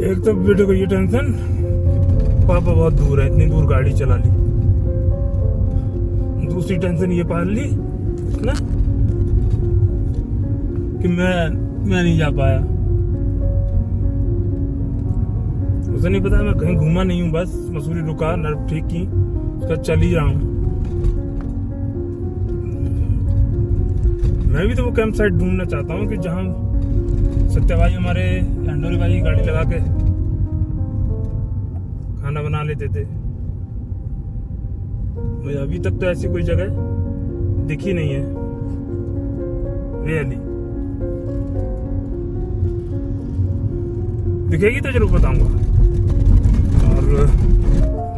एक तो बेटे को ये टेंशन, पापा बहुत दूर है, इतनी दूर गाड़ी चला ली। दूसरी टेंशन ये पाल ली ना कि मैं नहीं जा पाया। उसे नहीं पता मैं कहीं घूमा नहीं हूँ, बस मसूरी रुका, नर्व ठीक की, उसका चल ही रहा हूँ। मैं भी तो वो कैंप साइट ढूंढना चाहता हूँ कि जहाँ सत्या भाई हमारे अंडोरी भाई गाड़ी लगा के खाना बना लेते थे। मुझे अभी तक तो ऐसी कोई जगह दिखी नहीं है रियली। दिखेगी तो जरूर बताऊंगा। और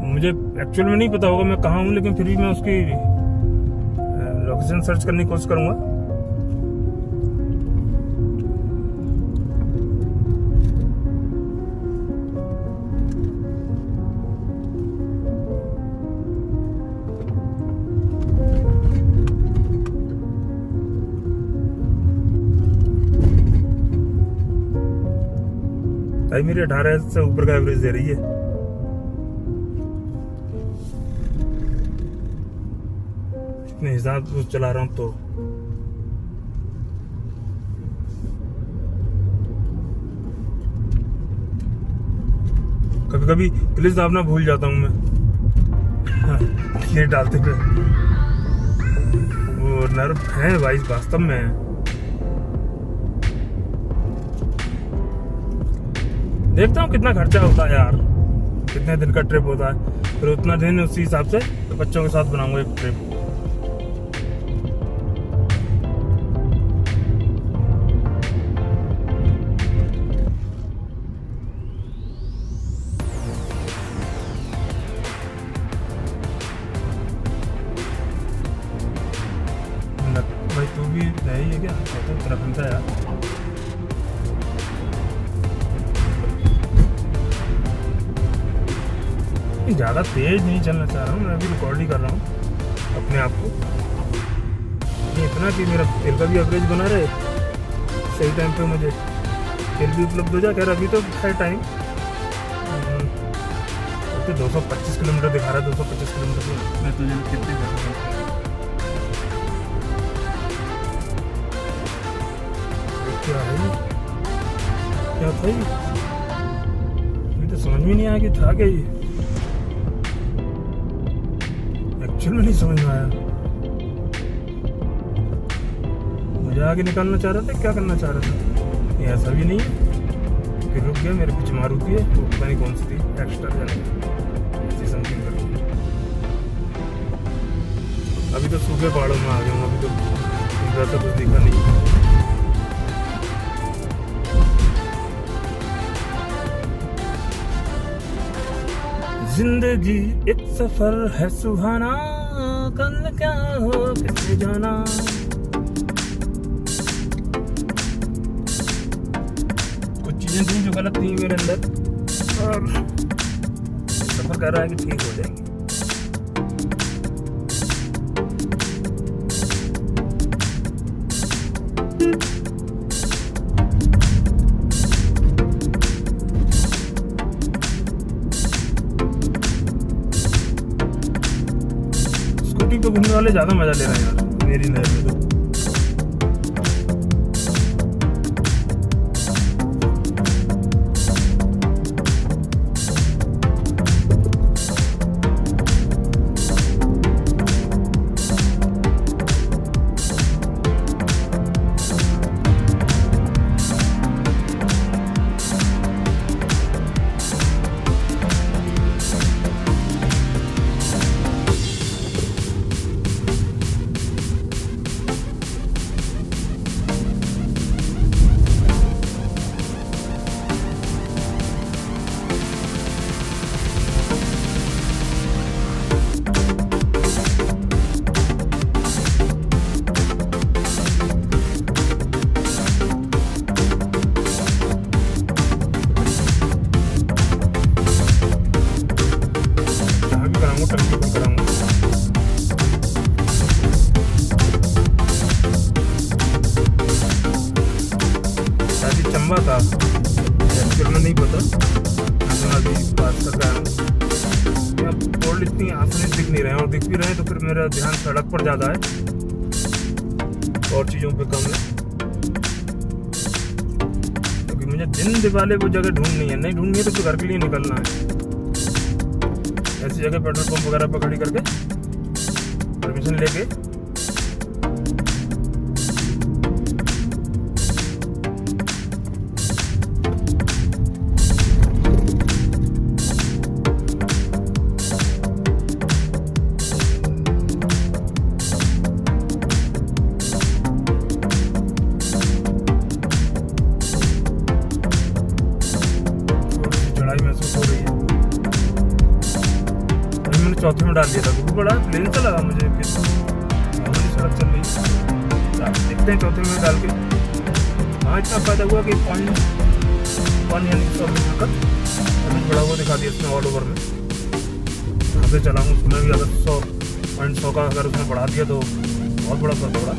मुझे एक्चुअल में नहीं पता होगा मैं कहाँ हूँ, लेकिन फिर भी मैं उसकी लोकेशन सर्च करने की कोशिश करूंगा। भाई मेरी 18 से ऊपर का एवरेज दे रही है। इतने हिसाब से चला रहा हूं तो कभी कभी पुलिस दाबना भूल जाता हूं मैं। ये डालते पे वो नर्व है भाई, वास्तव में है। देखता हूँ कितना खर्चा होता है यार, कितने दिन का ट्रिप होता है, फिर उतना दिन उसी हिसाब से तो बच्चों के साथ बनाऊंगा एक ट्रिप। भाई तू भी रही है क्या? तो उत्तराखंड का यार। ज़्यादा तेज नहीं चलना चाह रहा हूँ मैं, अभी रिकॉर्ड ही कर रहा हूँ अपने आप को। ये इतना कि मेरा तेल का भी एवरेज बना रहे, सही टाइम पे मुझे तेल भी उपलब्ध हो जाए। खैर अभी तो है टाइम, तो 225 किलोमीटर दिखा रहा है। 225 किलोमीटर मैं तुझे कितने क्या है, क्या था ये? अभी तो समझ में नहीं आया कि था क्या ये, एक्चुअल में नहीं समझ में आया। मुझे आगे निकालना चाह रहा था, क्या करना चाह रहा था, ये ऐसा भी नहीं है। फिर रुक गया, मेरे पीछे मारुति है, वो पता नहीं कौन सी थी, एक्स्ट्रा ऐसी समथिंग करके। अभी तो सूखे पहाड़ों में आ गया हूँ, अभी तो वैसा कुछ दिखा नहीं। जिंदगी एक सफर है सुहाना, कल क्या हो किसने जाना। कुछ चीजें थी जो गलत थी मेरे अंदर, और सफर कर रहा है कि ठीक हो जाएंगे। तो घूमने वाले ज्यादा मजा ले रहे हैं यार मेरी नजर में तो। चंबा था एक्चुअल में नहीं पता। मैं अभी बात कर रहा हूँ। पोल इतनी आसानी दिख नहीं रहे हैं, और दिख भी रहे हैं तो फिर मेरा ध्यान सड़क पर ज़्यादा है और चीज़ों पे कम है, क्योंकि मुझे दिन दिवाले वो जगह ढूंढनी है। नहीं ढूंढनी है तो घर के लिए निकलना है। ऐसी जगह पेट्रोल पंप वगैरह पर खड़ी करके परमिशन लेके महसूस हो रही है। अभी मैंने चौथे में डाल दिया था क्योंकि बड़ा प्लेन सा लगा मुझे कि सड़क चल रही। देखते हैं चौथे में डाल के। हाँ इतना फायदा हुआ कि 0.1 यानी 100 मीटर का अभी बड़ा हुआ दिखा दिया इसमें ऑल ओवर में। यहाँ से चला हूँ उसमें भी अगर 100 का अगर उसने बढ़ा दिया तो बहुत बड़ा फर्क पड़ा।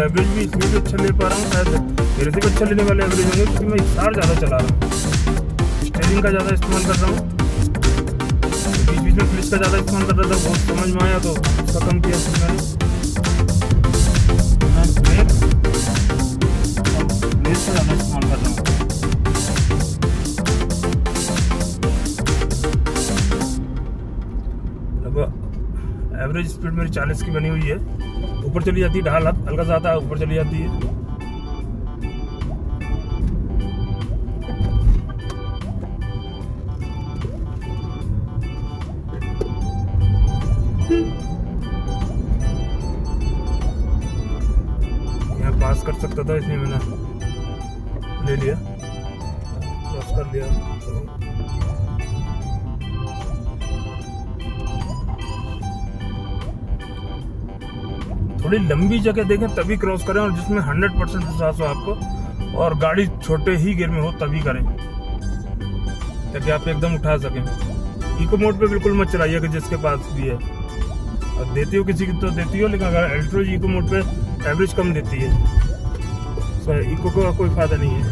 एवरेज भी इसलिए भी अच्छा ले पा रहा हूँ, शायद मेरे से भी अच्छा लेने वाले एवरेज होंगे क्योंकि मैं XR ज़्यादा चला रहा हूँ, स्टीयरिंग का ज़्यादा इस्तेमाल कर रहा हूँ। बीच बीच में क्लिच का ज़्यादा इस्तेमाल कर रहा था, बहुत समझ में आया तो उसका कम किया मैंने। ब्रेक का ज़्यादा इस्तेमाल कर रहा हूँ। लगभग एवरेज स्पीड मेरी 40 की बनी हुई है। ऊपर चली जाती है, ढाल हल्का सा आता है, ऊपर चली जाती है। यहाँ पास कर सकता था इसलिए मैंने ले लिया, क्रॉस कर लिया। थोड़ी लंबी जगह देखें तभी क्रॉस करें, और जिसमें 100% विश्वास हो आपको, और गाड़ी छोटे ही गियर में हो तभी करें ताकि आप एकदम उठा सकें। इको मोड पे बिल्कुल मत चलाइए कि जिसके पास भी है। अब देती हो किसी की तो देती हो, लेकिन अगर अल्ट्रो इको मोड पे एवरेज कम देती है, तो इको का कोई फायदा नहीं है।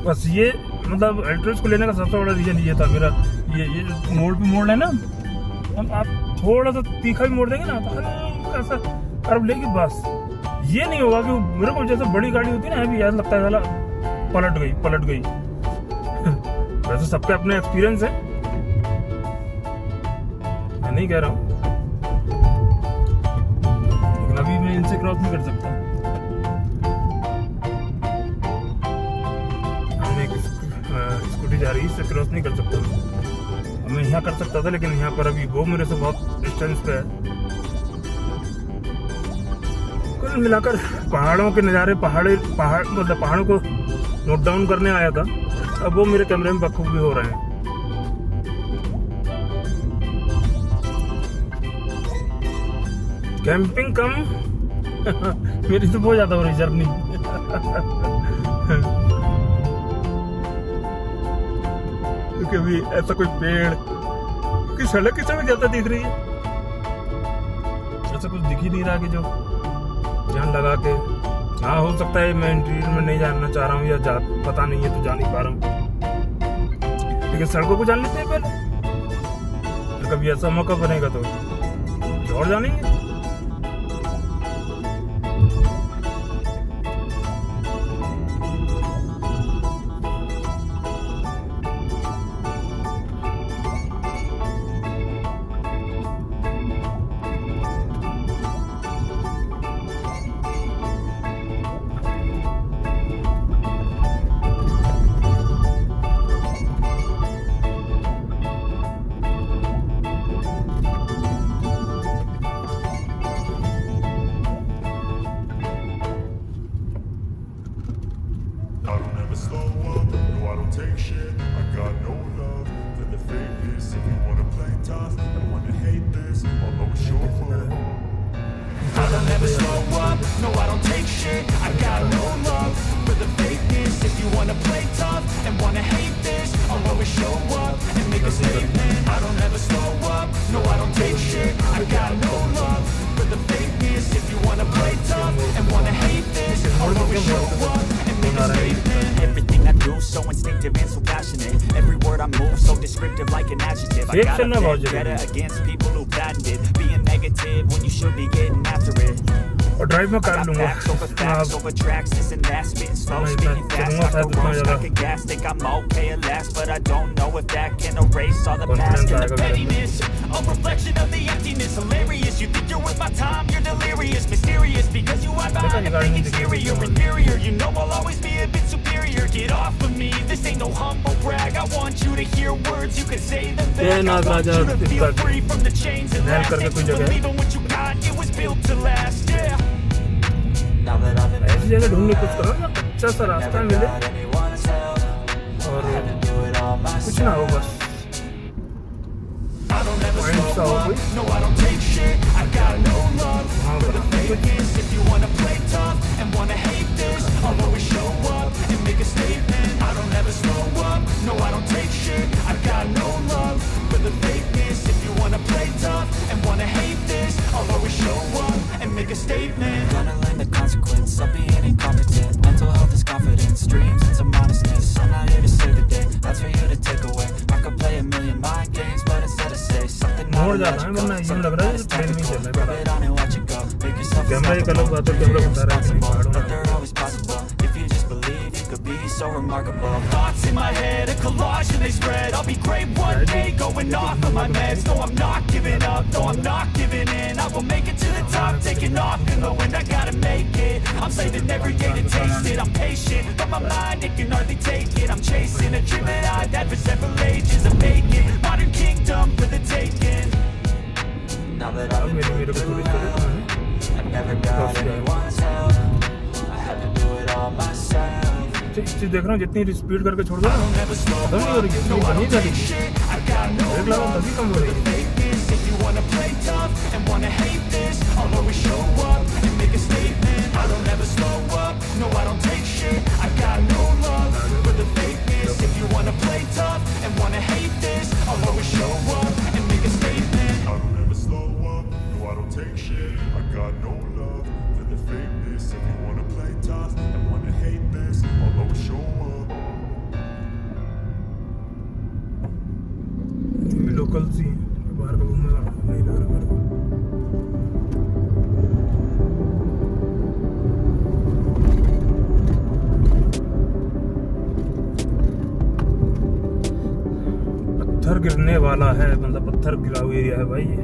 बस ये मतलब अल्ट्रोज को लेने का सबसे बड़ा रीजन ये था मेरा। ये मोड पे मोड़ है ना, हम आप थोड़ा सा तीखा भी मोड़ देंगे ना तो हल्का सा कर्व लेगी, बस ये नहीं होगा कि मेरे को जैसे बड़ी गाड़ी होती है ना, अभी याद लगता है साला पलट गई वैसे सबके अपने एक्सपीरियंस है, मैं नहीं कह रहा हूँ, लेकिन अभी मैं इनसे क्रॉस नहीं कर सकता। हमें स्कूटी जा रही है, इससे क्रॉस नहीं कर सकता मैं यहाँ कर सकता था, लेकिन यहाँ पर अभी वो मेरे से बहुत डिस्टेंस पे है। कुल मिलाकर पहाड़ों के नज़ारे मतलब पहाड़ों को नोट डाउन करने आया था, अब वो मेरे कैमरे में बखूबी हो रहे हैं। कैंपिंग कम मेरी तो बहुत ज़्यादा हो रही जर्नी क्योंकि अभी ऐसा कोई पेड़ कि सड़क की सड़क ज्यादा दिख रही है, ऐसा कुछ दिख ही नहीं रहा कि जो ध्यान लगा के। हाँ हो सकता है मैं इंटीरियर में नहीं जानना चाह रहा हूँ या पता नहीं है तो जा नहीं पा रहा हूँ, लेकिन सड़कों को जान लेते हैं पहले, तो कभी ऐसा मौका बनेगा तो और जानेंगे। Take shit, I got no love for the fakeness. If you wanna play tough and wanna hate this, I'll always show up. I don't ever slow up, no I don't take shit. I got no love for the fakeness. If you wanna play tough and wanna hate this, I'll always show मोड़ I'll के always show मोड़ up and के make a बना रहे statement. हैं। Everything I do so instinctive and so passionate. Every word I move so descriptive like an adjective. I Safe got a चलना बहुत vendetta जरूरी है। against people who patented being negative when you should be getting after it. और drive में I कर got लूँगा facts over facts over tracks, this and that, spitting slow, मैं spitting इतना fast, चलूँगा I शायद go उतना wrong, ज़्यादा stuck in gas, think I'm okay at last, but I don't know if that can erase all the Confidence past and आएगा the मेरे अंदर। pettiness, a reflection of the emptiness, hilarious, you think you're worth my time, you're delirious, mysterious, because you hide behind a गाड़ी fake नहीं दिखी exterior, मुझे। inferior, you know I'll always be a bit superior, get off of me, this ain't no humble brag, I want you to hear words, you can say them back, I Nag want Raja you to feel इसका free from the chains and Mahal last, करके and कोई to जगह है। believe in what you got, it was built to last, yeah. Now that I've been ऐसी जगह ढूंढने कुछ करो ना, अच्छा सा रास्ता मिले anyone's help, और do it all कुछ ना हो बस I don't ever Point slow सा हो up, कोई no I don't take shit, I got no love हाँ for the बना कुछ fakeness. If you wanna play tough and wanna hate this, I'll always show up and make a statement. I don't ever slow up, no I don't take shit, I got no love for the fakeness. If you wanna play tough and wanna hate this, I'll always show up and make a statement. Gonna learn the consequence of being incompetent. Mental health is confidence, dreams and some honestness. I'm not here to save the day, that's for you to take away. I could play a million mind games, but instead of say something मोड़ जाना है वरना यूं लग रहा है जैसे plane में चल रहा है it on and watch it go. Make yourself camera एक अलग बात है कैमरा बता रहा है कि पहाड़ों but में they're always possible. If you just believe, you could be so remarkable. Thoughts in my head, a collage and they spread. I'll be great one day, going off of my meds. No, I'm not giving up, no, I'm not giving in. I will make it to the top, taking off in the wind. I gotta make it. I'm saving every day to taste it. I'm patient, but my mind, it can hardly take it. I'm chasing a dream that I've had for several ages. I'm vacant, modern kingdom for the taking. Now that I've अब been मेरे को थोड़ी थोड़ी I never got anyone's help. I had to do it all myself. चीज देख रहा हूँ जितनी स्पीड करके छोड़ दो ना Never slow खत्म नहीं हो रही है इतनी बनी जा रही है I got no ब्रेक लगाओ तभी कम हो रही है fakeness. If you wanna play tough and wanna hate this, I'll always show up and make a statement. I don't ever slow up, no I don't take shit. I got no love for the fakeness. If you wanna play tough and wanna hate this, I'll always show up and make a statement. I don't ever slow up, no I don't take shit. I got no love for the fakeness. If you wanna play tough and wanna hate this, I'll always show up. Local सी बाहर का घूमने नहीं लग रहा मेरे को पत्थर गिरने वाला है मतलब पत्थर गिरा हुआ एरिया है भाई ये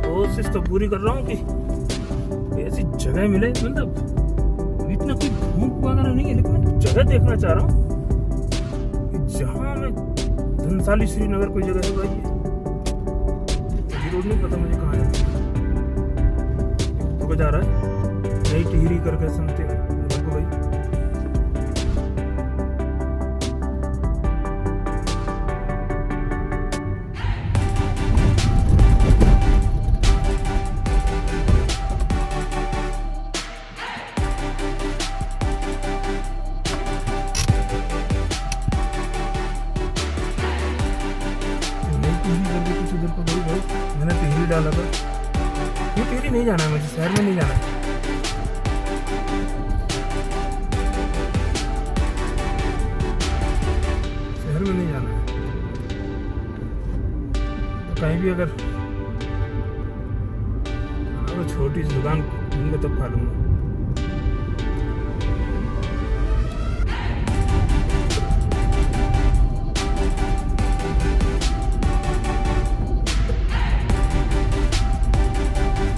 कोशिश तो पूरी कर रहा हूँ कि ऐसी जगह मिले मतलब इतना कोई भूख वगैरह नहीं है लेकिन मैं जगह देखना चाह रहा हूँ कि जहाँ मैं धनसाली श्रीनगर कोई जगह है भाई ये रोड नहीं पता मुझे कहाँ है तो जा रहा है नई टिहरी करके समथिंग भाई मैंने टिहरी डाला था ये टिहरी नहीं जाना है मुझे शहर में नहीं जाना है शहर में नहीं जाना है तो कहीं भी अगर अगर छोटी सी दुकान ढूंढूंगा तब खा लूँगा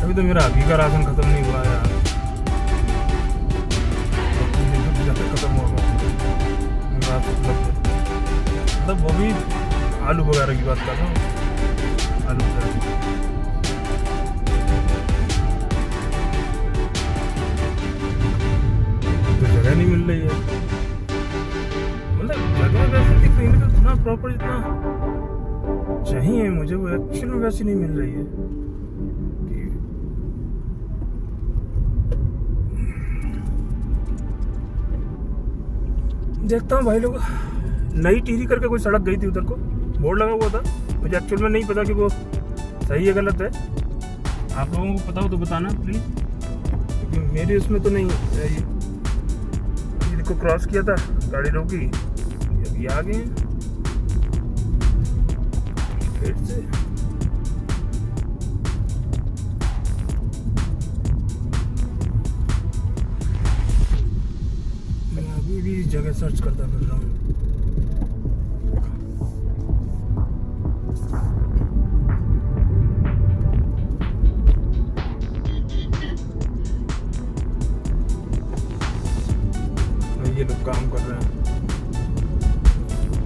अभी तो मेरा अभी का राशन खत्म नहीं हुआ यार मतलब वो भी आलू वगैरह की बात कर रहा हूँ, आलू वगैरह। तो जगह नहीं मिल रही है, मतलब जगह वैसे दिख रही है, इतना प्रॉपर इतना चाहिए मुझे, वो एक्चुअल में वैसी नहीं मिल रही है। देखता हूँ भाई लोग, नई टिहरी करके कोई सड़क गई थी उधर को, बोर्ड लगा हुआ था, मुझे एक्चुअल में नहीं पता कि वो सही है गलत है। आप लोगों को पता हो तो बताना प्लीज, क्योंकि मेरी उसमें तो नहीं है। ये देखो क्रॉस किया था, गाड़ी रोकी, अभी आ गए फिर से। मैं अभी भी इस जगह सर्च करता फिर रहा हूँ। ये लोग काम कर रहे हैं,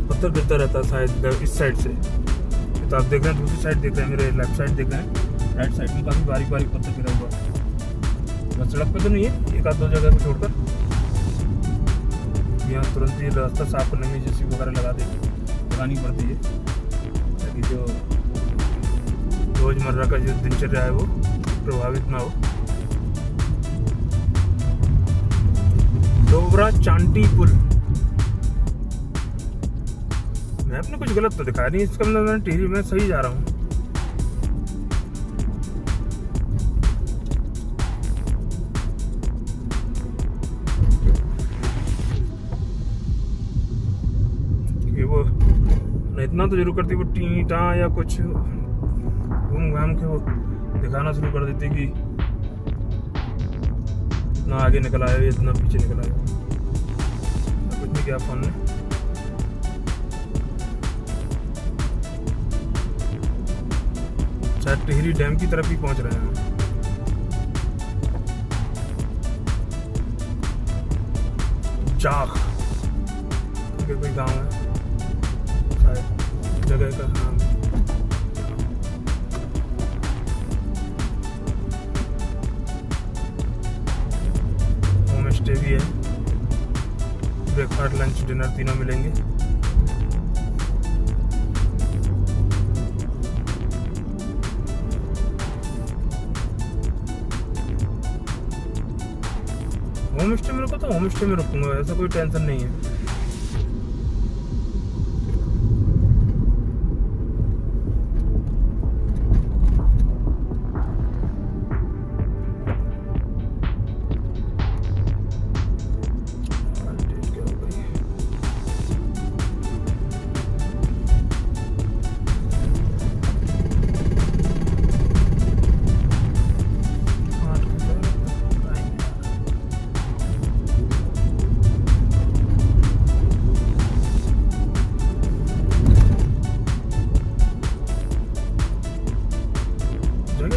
पत्थर गिरता रहता है शायद इस साइड से, तो आप देख रहे हैं दूसरी साइड देख रहे हैं, मेरे लेफ्ट साइड देख रहे हैं, राइट साइड में काफ़ी बारीक बारीक पत्थर गिरा हुआ है। बस सड़क पे तो नहीं है, एक आध दो जगह पे छोड़कर। यहाँ तुरंत ये रास्ता साफ करने में जेसीबी वगैरह लगानी पड़ती है, ताकि जो रोज़मर्रा का जो दिनचर्या है वो प्रभावित ना हो। डोबरा चांटी पुल, मैप ने कुछ गलत तो दिखाया नहीं, इसका मतलब मैं टिहरी में सही जा रहा हूँ। ये वो इतना तो जरूर करती, वो टीटा या कुछ घूम घाम के वो दिखाना शुरू कर देती कि इतना आगे निकल आया, इतना पीछे निकल आया। कुछ नहीं किया फोन ने। शायद टिहरी डैम की तरफ ही पहुंच रहे हैं। जाख कोई गांव है शायद, जगह का नाम। होम स्टे भी है, ब्रेकफास्ट लंच डिनर तीनों मिलेंगे। होम स्टे में रुको तो होम स्टे में रुकूंगा, ऐसा कोई टेंशन नहीं है।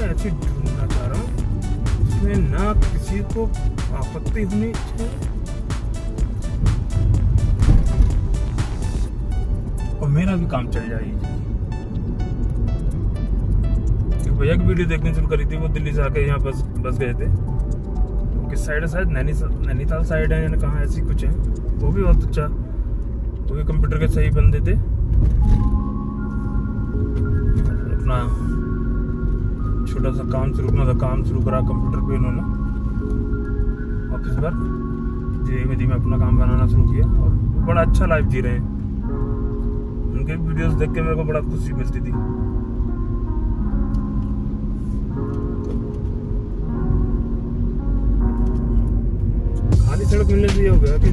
ऐसी ढूंढना चाह रहा हूँ जिसमें ना किसी को आपत्ति होनी चाहिए और मेरा भी काम चल जाएगी। भैया की वीडियो देखने शुरू करी थी, वो दिल्ली से आके यहाँ बस गए थे। किस साइड है, शायद नैनीताल साइड है या कहाँ, ऐसी कुछ है। वो भी बहुत अच्छा, वो भी कंप्यूटर के सही बंदे थे। अपना छोटा सा काम शुरू करा कंप्यूटर पे इन्होंने, ऑफिस वर्क। धीमे धीमे अपना काम बनाना शुरू किया और बड़ा अच्छा लाइफ जी रहे हैं। उनके वीडियोस देख के मेरे को बड़ा खुशी मिलती थी। खाली सड़क मिलने से ये हो गया कि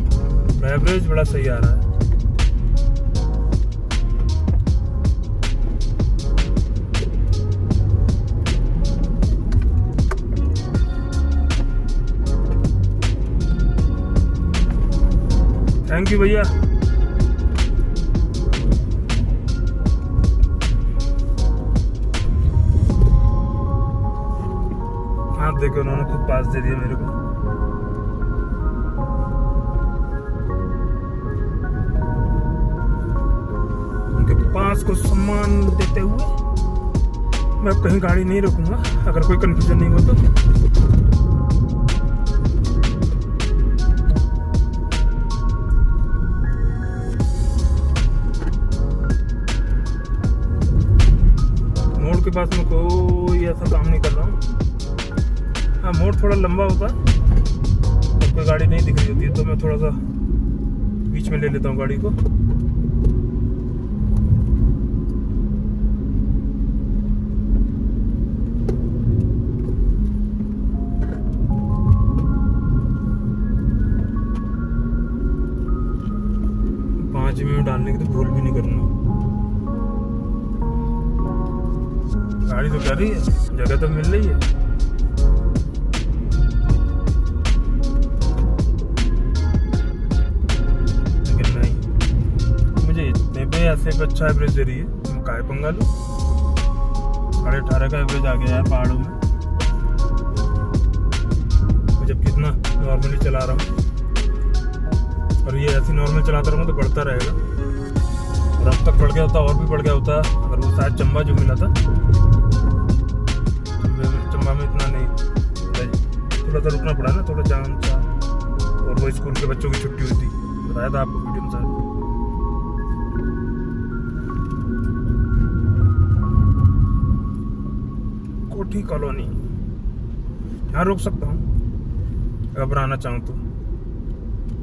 एवरेज बड़ा सही आ रहा है। थैंक यू भैया। हाँ देखो, उन्होंने खुद पास दे दिया मेरे को। समाज को सम्मान देते हुए मैं अब कहीं गाड़ी नहीं रोकूंगा, अगर कोई कंफ्यूजन नहीं हो तो। मोड़ के पास में कोई ऐसा काम नहीं कर रहा हूँ। हाँ, मोड़ थोड़ा लंबा होता है, कोई गाड़ी नहीं दिख रही होती है तो मैं थोड़ा सा बीच में ले लेता हूँ गाड़ी को। में डालने की तो भूल भी नहीं करना। गाड़ी तो कर रही है, जगह तो मिल रही है। लेकिन नहीं, मुझे इतने पे ऐसे पे अच्छा एवरेज दे रही है, मैं काहे पंगा लूं। 18.5 का एवरेज आ गया यार पहाड़ों में, मैं जब कितना नॉर्मली चला रहा हूँ, और ये ऐसी नॉर्मल चलाता रहूँगा तो बढ़ता रहेगा। और अब तक बढ़ गया होता, और भी बढ़ गया होता अगर वो शायद चंबा जो मिला था, चंबा में इतना नहीं, थोड़ा सा रुकना पड़ा ना, थोड़ा जाम था, और वो स्कूल के बच्चों की छुट्टी हुई थी, बताया था आपको वीडियो में शायद। कोठी कॉलोनी, यहाँ रोक सकता हूँ अगर आना चाहूँ तो।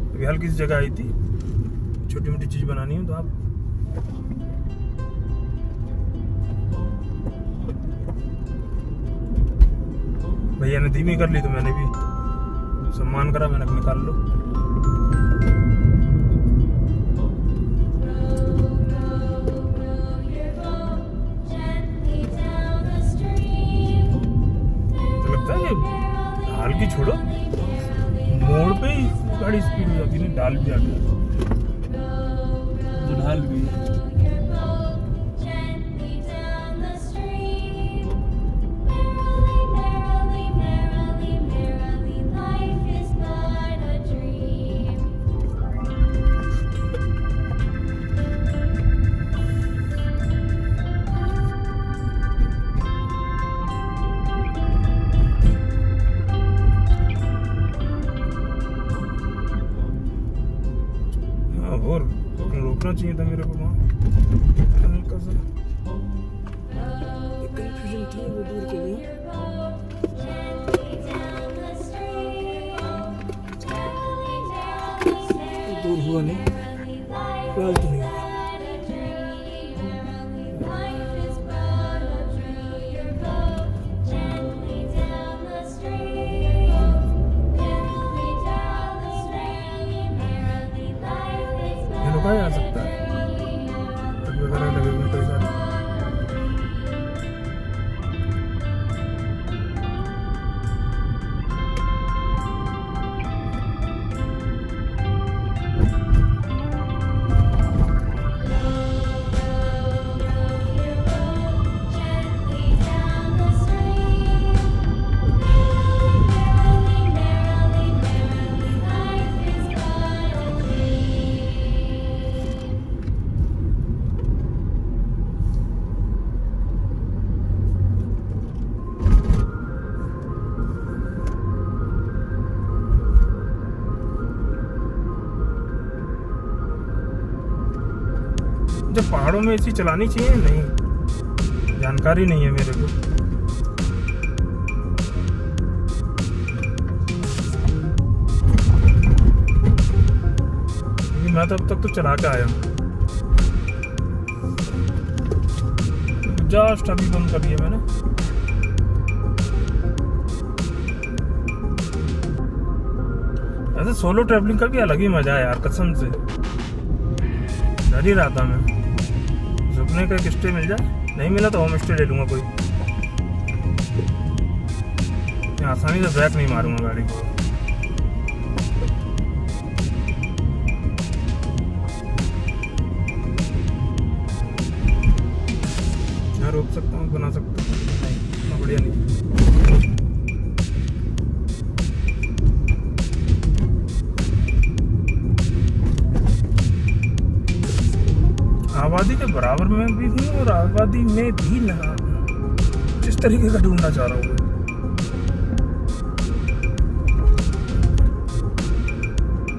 अभी हल्की सी जगह आई थी, छोटी मोटी चीज बनानी है तो आप भैया ने धीमी कर ली तो मैंने भी सम्मान करा, मैंने निकाल लो। तो लगता है कि हाल की छोड़ो, मोड़ पे ही गाड़ी स्पीड हो जाती है, ढाल भी आ गया, ढाल भी। और रोकना चाहिए था मेरे को वहाँ, हल्का सा कंफ्यूजन था, वो दूर कर दिया। दूर हुआ नहीं, फिलहाल तो नहीं हुआ। आ सकता है वगैरह लगे हुए कई सारे। जब पहाड़ों में ऐसी चलानी चाहिए, नहीं जानकारी नहीं है मेरे को। मैं तो अब तक तो चला के आया हूँ, जस्ट अभी बंद कर दिया मैंने। ऐसे सोलो ट्रैवलिंग का भी अलग ही मजा है यार, कसम से डर ही रहा था मैं, रुकने का एक स्टे मिल जाए, नहीं मिला तो होम स्टे ले लूँगा कोई। आसानी से ब्रेक नहीं मारूंगा गाड़ी को। यहाँ रोक सकता हूँ, बना सकता हूँ, नहीं इतना बढ़िया नहीं। आवाज़ आबादी के बराबर में भी हूँ और आबादी में भी ना, किस तरीके का ढूंढना चाह रहा हूँ।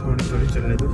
थोड़ी थोड़ी चलने दो।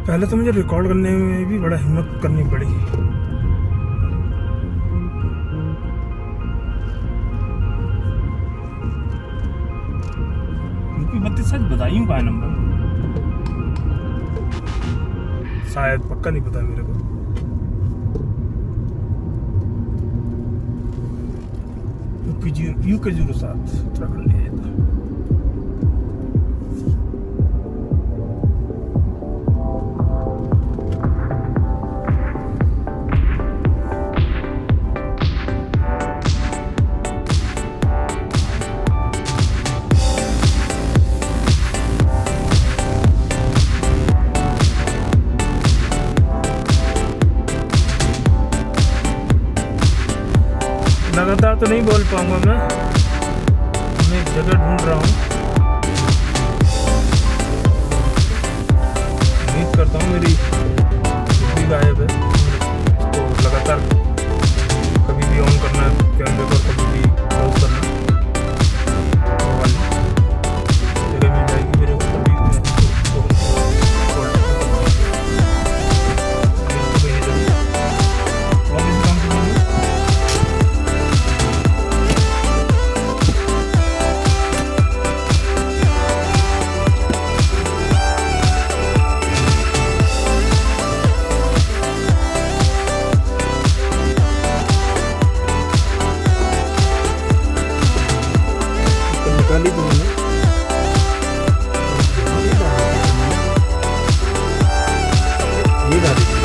पहले तो मुझे रिकॉर्ड करने में भी बड़ा हिम्मत करनी पड़ी। यूपी 32 सच बताइए का नंबर, शायद, पक्का नहीं पता मेरे को। यूके 07 उत्तराखंड है। लगातार तो नहीं बोल पाऊंगा मैं एक जगह ढूंढ रहा हूँ। उम्मीद करता हूँ मेरी भी गायब है, तो लगातार कभी भी ऑन करना कैमरे पर, कभी भी क्लोज करना, जगह मिल जाएगी मेरे को तभी निकाली तो मैंने। ये गाड़ी